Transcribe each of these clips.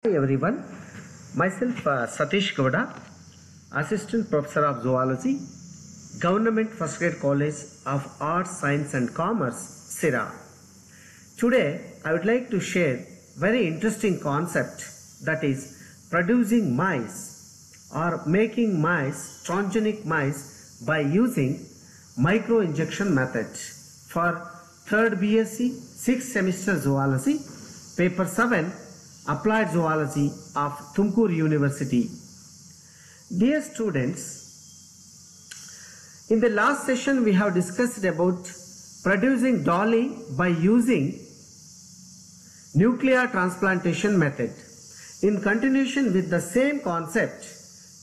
Hi everyone, myself Satish Gowda, Assistant Professor of Zoology, Government First Grade College of Arts, Science and Commerce, Sira. Today I would like to share very interesting concept, that is producing mice or making mice, transgenic mice by using micro-injection method for 3rd BSc 6th semester Zoology, paper 7, Applied Zoology of Tumkur University. Dear students, in the last session we have discussed about producing dolly by using nuclear transplantation method. In continuation with the same concept,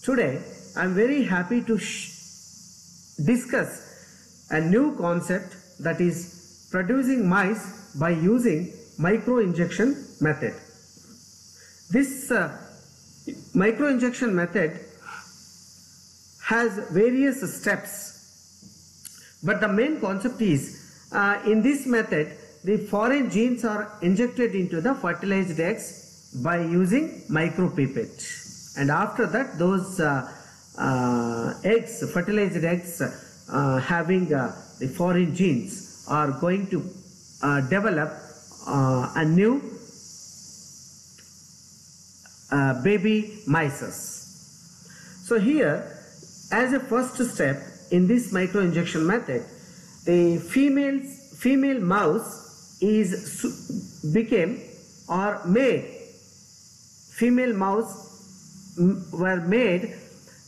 today I am very happy to discuss a new concept, that is producing mice by using micro-injection method. This micro-injection method has various steps, but the main concept is in this method the foreign genes are injected into the fertilized eggs by using micropipette, and after that those fertilized eggs having the foreign genes are going to develop a new baby mice. So here, as a first step in this micro-injection method, the female mouse were made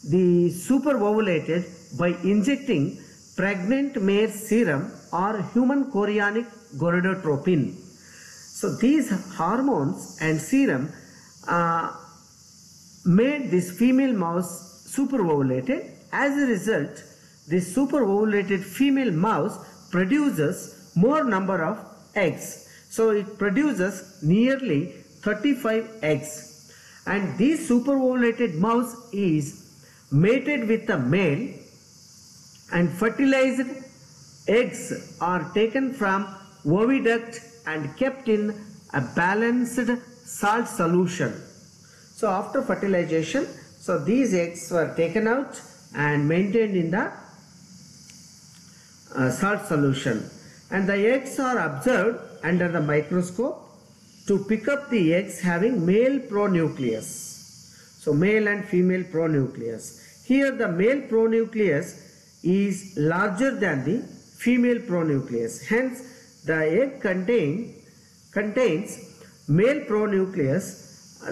the super-ovulated by injecting pregnant mare serum or human chorionic gonadotropin. So these hormones and serum made this female mouse super-ovulated. As a result, this super-ovulated female mouse produces more number of eggs. So it produces nearly 35 eggs, and this super-ovulated mouse is mated with a male, and fertilized eggs are taken from oviduct and kept in a balanced salt solution. So after fertilization, so these eggs were taken out and maintained in the salt solution, and the eggs are observed under the microscope to pick up the eggs having male pronucleus. So male and female pronucleus. Here the male pronucleus is larger than the female pronucleus. Hence the egg contains male pronucleus.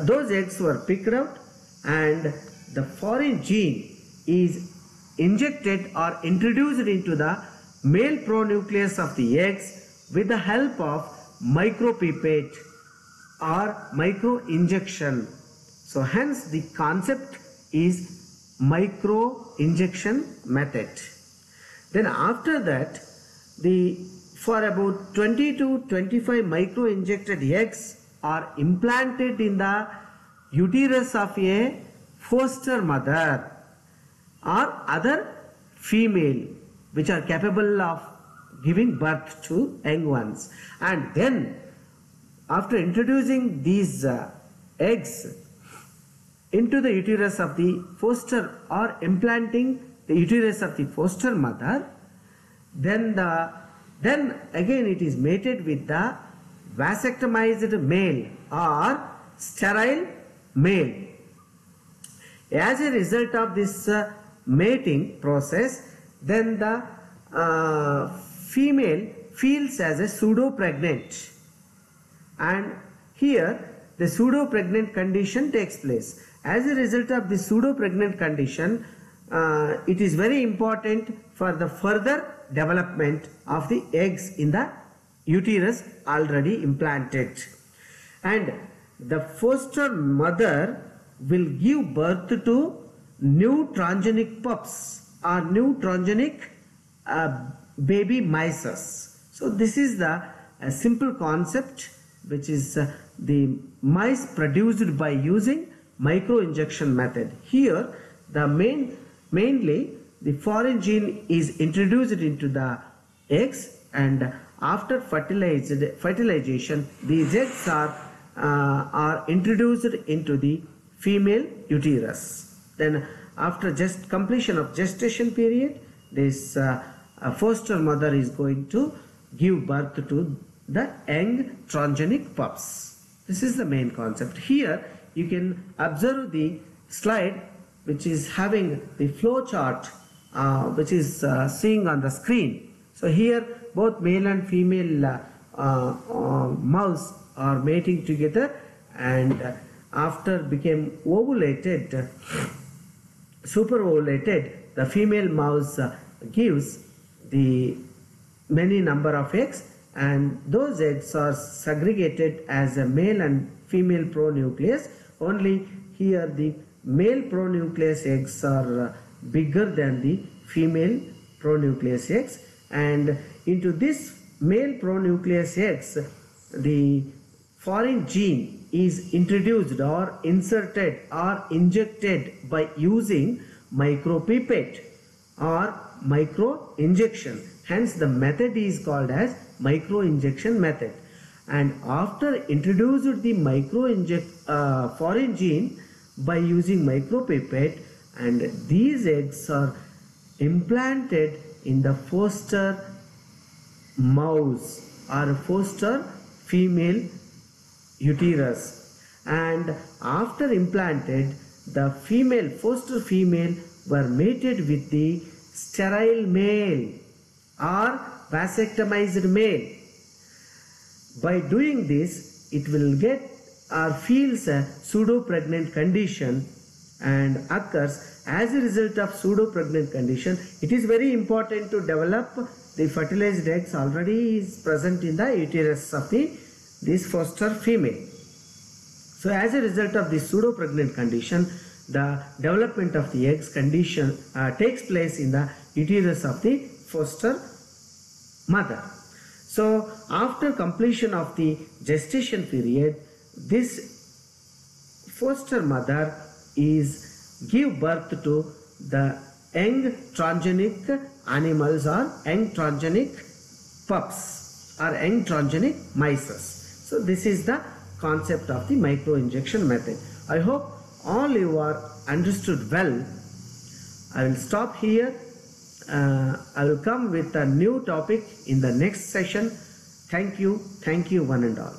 Those eggs were picked out, and the foreign gene is injected or introduced into the male pronucleus of the eggs with the help of micropipette or micro-injection. So hence the concept is micro-injection method. Then after that, for about 20 to 25 micro-injected eggs are implanted in the uterus of a foster mother or other female which are capable of giving birth to young ones, and then after introducing these eggs into the uterus of the foster or implanting the uterus of the foster mother, then again it is mated with the vasectomized male or sterile male. As a result of this mating process, then the female feels as a pseudo-pregnant, and here the pseudo-pregnant condition takes place. As a result of the pseudo-pregnant condition, it is very important for the further development of the eggs in the uterus already implanted, and the foster mother will give birth to new transgenic pups or new transgenic baby mice. So this is the simple concept, which is the mice produced by using micro-injection method. Here the mainly the foreign gene is introduced into the eggs, and after fertilization these eggs are are introduced into the female uterus. Then after just completion of gestation period, this foster mother is going to give birth to the young transgenic pups. This is the main concept. Here you can observe the slide which is having the flow chart which is seeing on the screen. So here both male and female mouse are mating together, and after became ovulated, super ovulated, the female mouse gives the many number of eggs, and those eggs are segregated as a male and female pronucleus. Only here the male pronucleus eggs are bigger than the female pronucleus eggs, and into this male pronucleus eggs the foreign gene is introduced or inserted or injected by using micropipette or micro injection. Hence the method is called as micro injection method. And after introduced the foreign gene by using micropipette, and these eggs are implanted in the foster mouse or foster female uterus, and after implanted, the female foster female were mated with the sterile male or vasectomized male. By doing this, it will get or feels a pseudo-pregnant condition and occurs. As a result of pseudo-pregnant condition, it is very important to develop the fertilized eggs already is present in the uterus of this foster female. So as a result of this pseudo-pregnant condition, the development of the eggs condition takes place in the uterus of the foster mother. So after completion of the gestation period, this foster mother is give birth to the young transgenic animals or young transgenic pups or young transgenic mice. So this is the concept of the micro injection method. I hope all you are understood well. I will stop here. I will come with a new topic in the next session. Thank you one and all.